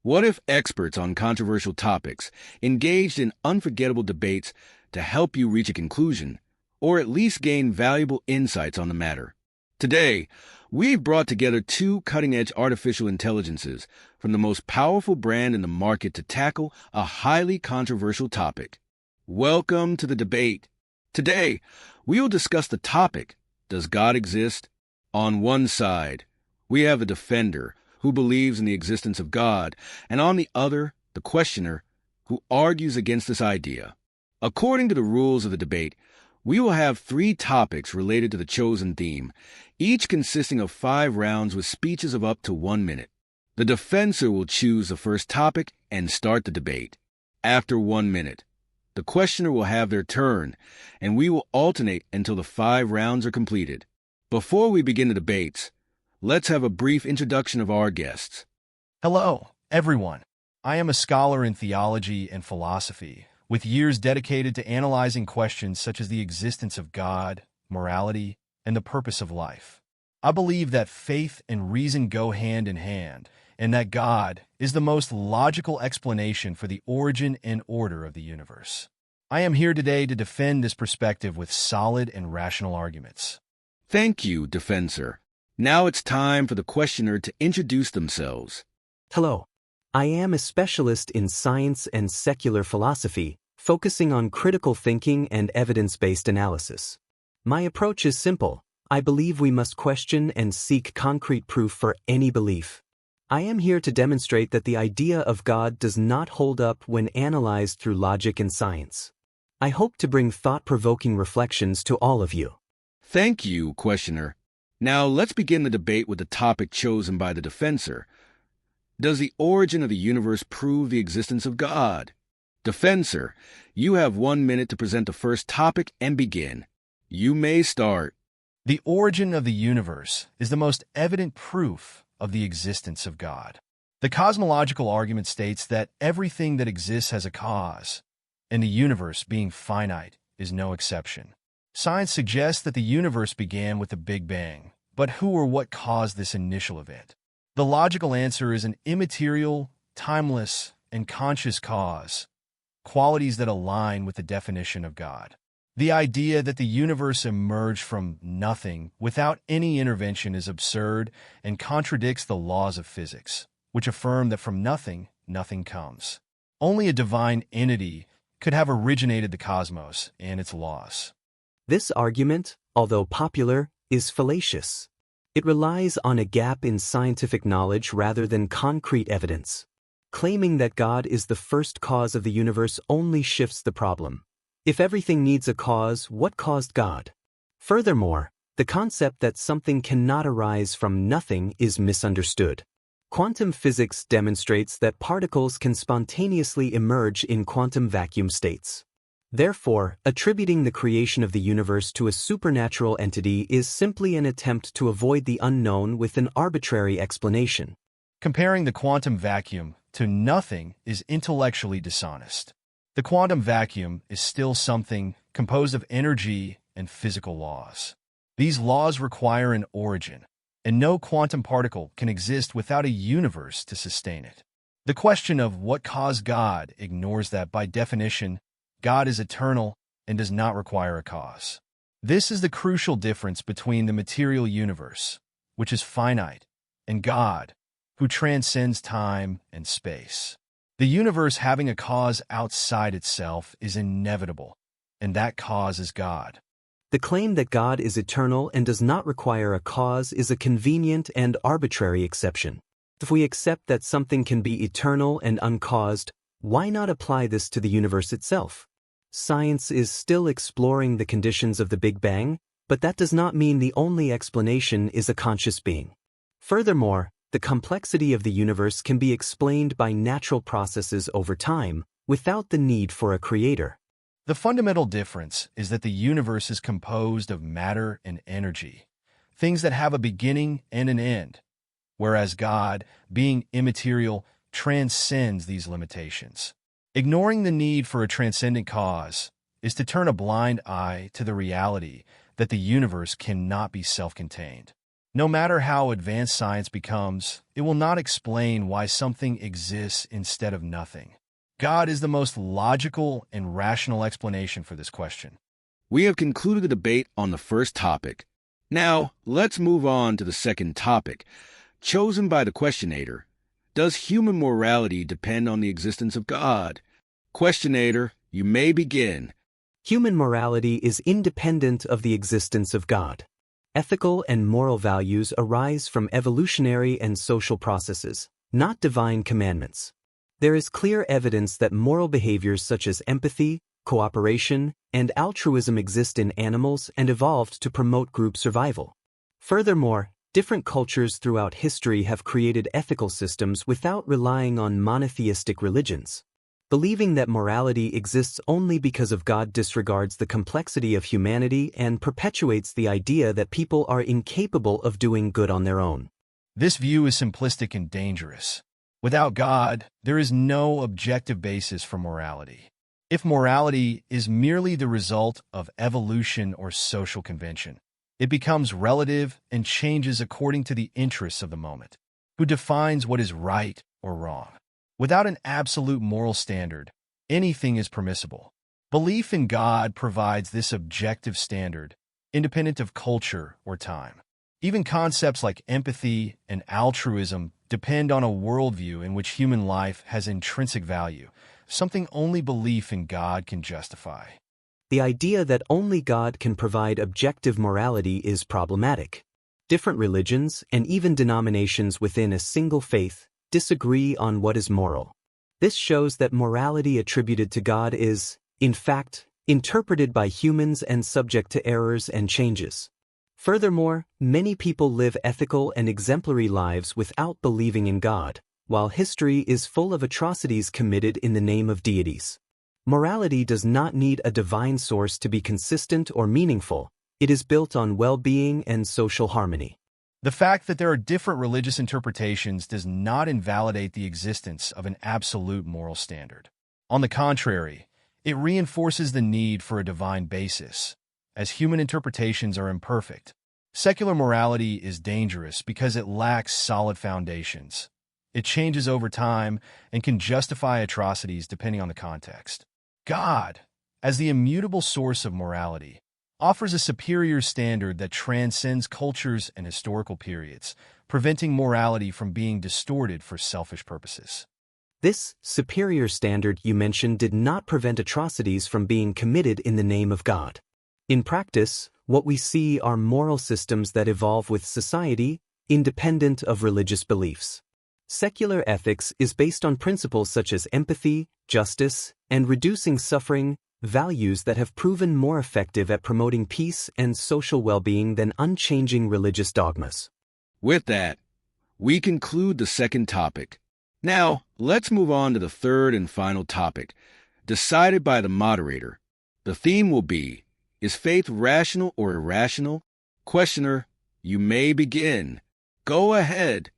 What if experts on controversial topics engaged in unforgettable debates to help you reach a conclusion, or at least gain valuable insights on the matter? Today, we've brought together two cutting-edge artificial intelligences from the most powerful brand in the market to tackle a highly controversial topic. Welcome to the debate. Today, we will discuss the topic, does God exist? On one side, we have a defender who believes in the existence of God, and on the other, the questioner who argues against this idea. According to the rules of the debate, we will have 3 topics related to the chosen theme, each consisting of 5 rounds with speeches of up to 1 minute. The defensor will choose the first topic and start the debate. After 1 minute, the questioner will have their turn, and we will alternate until the 5 rounds are completed. Before we begin the debates, let's have a brief introduction of our guests. Hello, everyone. I am a scholar in theology and philosophy, with years dedicated to analyzing questions such as the existence of God, morality, and the purpose of life. I believe that faith and reason go hand in hand, and that God is the most logical explanation for the origin and order of the universe. I am here today to defend this perspective with solid and rational arguments. Thank you, defensor. Now it's time for the questioner to introduce themselves. Hello. I am a specialist in science and secular philosophy, focusing on critical thinking and evidence-based analysis. My approach is simple. I believe we must question and seek concrete proof for any belief. I am here to demonstrate that the idea of God does not hold up when analyzed through logic and science. I hope to bring thought-provoking reflections to all of you. Thank you, questioner. Now let's begin the debate with the topic chosen by the defensor. Does the origin of the universe prove the existence of God? Defensor, you have 1 minute to present the first topic and begin. You may start. The origin of the universe is the most evident proof of the existence of God. The cosmological argument states that everything that exists has a cause, and the universe, being finite, is no exception. Science suggests that the universe began with the Big Bang, but who or what caused this initial event? The logical answer is an immaterial, timeless, and conscious cause, qualities that align with the definition of God. The idea that the universe emerged from nothing without any intervention is absurd and contradicts the laws of physics, which affirm that from nothing, nothing comes. Only a divine entity could have originated the cosmos and its laws. This argument, although popular, is fallacious. It relies on a gap in scientific knowledge rather than concrete evidence. Claiming that God is the first cause of the universe only shifts the problem. If everything needs a cause, what caused God? Furthermore, the concept that something cannot arise from nothing is misunderstood. Quantum physics demonstrates that particles can spontaneously emerge in quantum vacuum states. Therefore, attributing the creation of the universe to a supernatural entity is simply an attempt to avoid the unknown with an arbitrary explanation. Comparing the quantum vacuum to nothing is intellectually dishonest. The quantum vacuum is still something composed of energy and physical laws. These laws require an origin, and no quantum particle can exist without a universe to sustain it. The question of what caused God ignores that by definition, God is eternal and does not require a cause. This is the crucial difference between the material universe, which is finite, and God, who transcends time and space. The universe having a cause outside itself is inevitable, and that cause is God. The claim that God is eternal and does not require a cause is a convenient and arbitrary exception. If we accept that something can be eternal and uncaused, why not apply this to the universe itself? Science is still exploring the conditions of the Big Bang, but that does not mean the only explanation is a conscious being. Furthermore, the complexity of the universe can be explained by natural processes over time, without the need for a creator. The fundamental difference is that the universe is composed of matter and energy, things that have a beginning and an end, whereas God, being immaterial, transcends these limitations. Ignoring the need for a transcendent cause is to turn a blind eye to the reality that the universe cannot be self-contained. No matter how advanced science becomes, it will not explain why something exists instead of nothing. God is the most logical and rational explanation for this question. We have concluded the debate on the first topic. Now, let's move on to the second topic, chosen by the questionator. Does human morality depend on the existence of God? Questionator, you may begin. Human morality is independent of the existence of God. Ethical and moral values arise from evolutionary and social processes, not divine commandments. There is clear evidence that moral behaviors such as empathy, cooperation, and altruism exist in animals and evolved to promote group survival. Furthermore, different cultures throughout history have created ethical systems without relying on monotheistic religions. Believing that morality exists only because of God disregards the complexity of humanity and perpetuates the idea that people are incapable of doing good on their own. This view is simplistic and dangerous. Without God, there is no objective basis for morality. If morality is merely the result of evolution or social convention, it becomes relative and changes according to the interests of the moment. Who defines what is right or wrong? Without an absolute moral standard, anything is permissible. Belief in God provides this objective standard, independent of culture or time. Even concepts like empathy and altruism depend on a worldview in which human life has intrinsic value, something only belief in God can justify. The idea that only God can provide objective morality is problematic. Different religions, and even denominations within a single faith, disagree on what is moral. This shows that morality attributed to God is, in fact, interpreted by humans and subject to errors and changes. Furthermore, many people live ethical and exemplary lives without believing in God, while history is full of atrocities committed in the name of deities. Morality does not need a divine source to be consistent or meaningful. It is built on well-being and social harmony. The fact that there are different religious interpretations does not invalidate the existence of an absolute moral standard. On the contrary, it reinforces the need for a divine basis, as human interpretations are imperfect. Secular morality is dangerous because it lacks solid foundations. It changes over time and can justify atrocities depending on the context. God, as the immutable source of morality, offers a superior standard that transcends cultures and historical periods, preventing morality from being distorted for selfish purposes. This superior standard you mentioned did not prevent atrocities from being committed in the name of God. In practice, what we see are moral systems that evolve with society, independent of religious beliefs. Secular ethics is based on principles such as empathy, justice, and reducing suffering, values that have proven more effective at promoting peace and social well-being than unchanging religious dogmas. With that, we conclude the second topic. Now, let's move on to the third and final topic, decided by the moderator. The theme will be, is faith rational or irrational? Questioner, you may begin. Go ahead.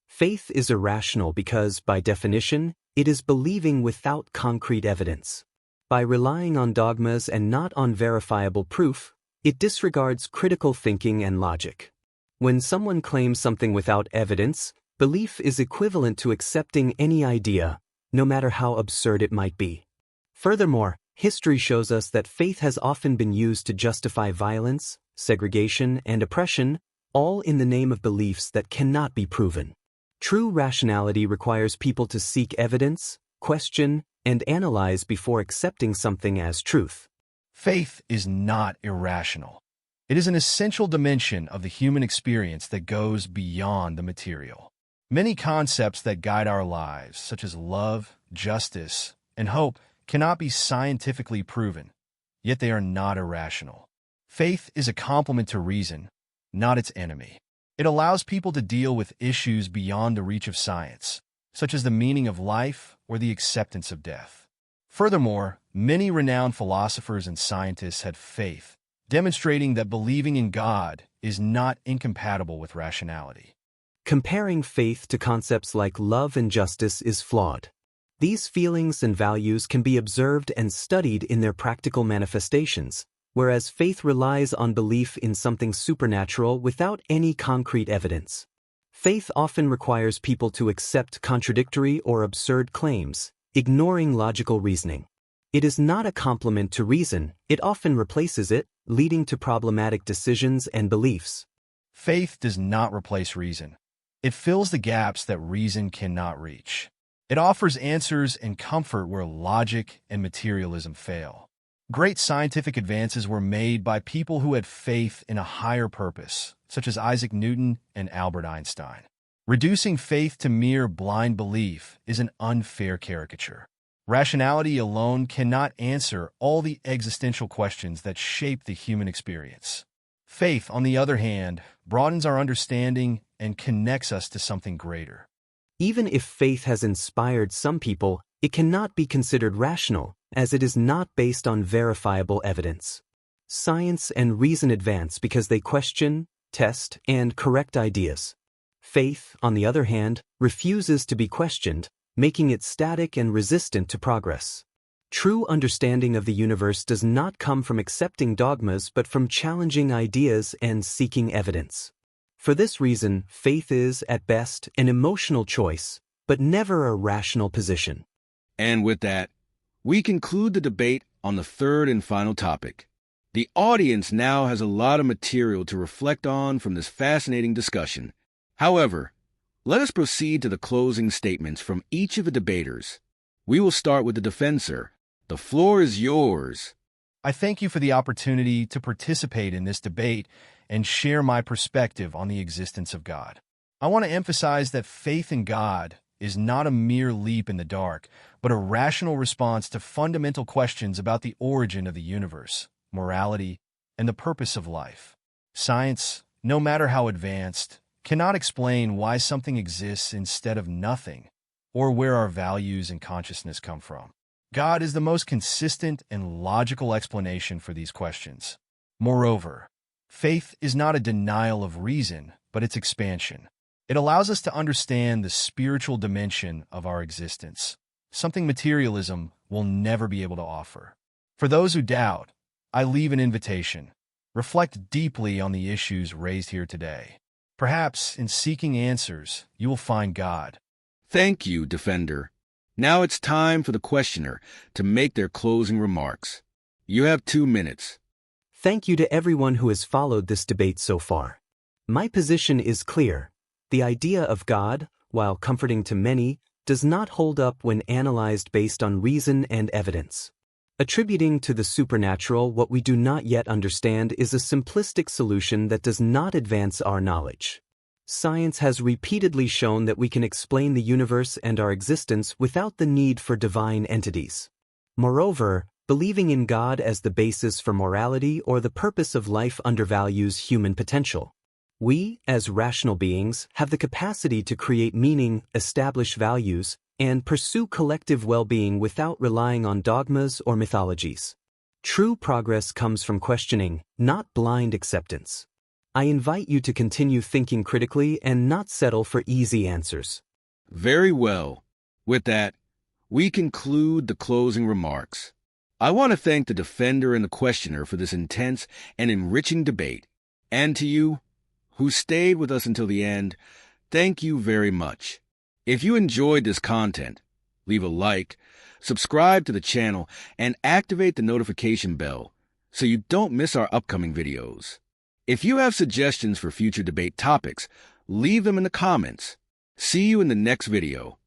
Faith is irrational because, by definition, it is believing without concrete evidence. By relying on dogmas and not on verifiable proof, it disregards critical thinking and logic. When someone claims something without evidence, belief is equivalent to accepting any idea, no matter how absurd it might be. Furthermore, history shows us that faith has often been used to justify violence, segregation, and oppression, all in the name of beliefs that cannot be proven. True rationality requires people to seek evidence, question, and analyze before accepting something as truth. Faith is not irrational. It is an essential dimension of the human experience that goes beyond the material. Many concepts that guide our lives, such as love, justice, and hope, cannot be scientifically proven, yet they are not irrational. Faith is a complement to reason, not its enemy. It allows people to deal with issues beyond the reach of science, such as the meaning of life or the acceptance of death. Furthermore, many renowned philosophers and scientists had faith, demonstrating that believing in God is not incompatible with rationality. Comparing faith to concepts like love and justice is flawed. These feelings and values can be observed and studied in their practical manifestations, whereas faith relies on belief in something supernatural without any concrete evidence. Faith often requires people to accept contradictory or absurd claims, ignoring logical reasoning. It is not a complement to reason, it often replaces it, leading to problematic decisions and beliefs. Faith does not replace reason. It fills the gaps that reason cannot reach. It offers answers and comfort where logic and materialism fail. Great scientific advances were made by people who had faith in a higher purpose, such as Isaac Newton and Albert Einstein. Reducing faith to mere blind belief is an unfair caricature. Rationality alone cannot answer all the existential questions that shape the human experience. Faith, on the other hand, broadens our understanding and connects us to something greater. Even if faith has inspired some people, it cannot be considered rational, as it is not based on verifiable evidence. Science and reason advance because they question, test, and correct ideas. Faith, on the other hand, refuses to be questioned, making it static and resistant to progress. True understanding of the universe does not come from accepting dogmas but from challenging ideas and seeking evidence. For this reason, faith is, at best, an emotional choice, but never a rational position. And with that, we conclude the debate on the third and final topic. The audience now has a lot of material to reflect on from this fascinating discussion. However, let us proceed to the closing statements from each of the debaters. We will start with the defensor. The floor is yours. I thank you for the opportunity to participate in this debate and share my perspective on the existence of God. I want to emphasize that faith in God is not a mere leap in the dark, but a rational response to fundamental questions about the origin of the universe, morality, and the purpose of life. Science, no matter how advanced, cannot explain why something exists instead of nothing, or where our values and consciousness come from. God is the most consistent and logical explanation for these questions. Moreover, faith is not a denial of reason, but its expansion. It allows us to understand the spiritual dimension of our existence, something materialism will never be able to offer. For those who doubt, I leave an invitation. Reflect deeply on the issues raised here today. Perhaps, in seeking answers, you will find God. Thank you, defender. Now it's time for the questioner to make their closing remarks. You have 2 minutes. Thank you to everyone who has followed this debate so far. My position is clear. The idea of God, while comforting to many, does not hold up when analyzed based on reason and evidence. Attributing to the supernatural what we do not yet understand is a simplistic solution that does not advance our knowledge. Science has repeatedly shown that we can explain the universe and our existence without the need for divine entities. Moreover, believing in God as the basis for morality or the purpose of life undervalues human potential. We, as rational beings, have the capacity to create meaning, establish values, and pursue collective well-being without relying on dogmas or mythologies. True progress comes from questioning, not blind acceptance. I invite you to continue thinking critically and not settle for easy answers. Very well. With that, we conclude the closing remarks. I want to thank the defender and the questioner for this intense and enriching debate. And to you, who stayed with us until the end, thank you very much. If you enjoyed this content, leave a like, subscribe to the channel, and activate the notification bell so you don't miss our upcoming videos. If you have suggestions for future debate topics, leave them in the comments. See you in the next video.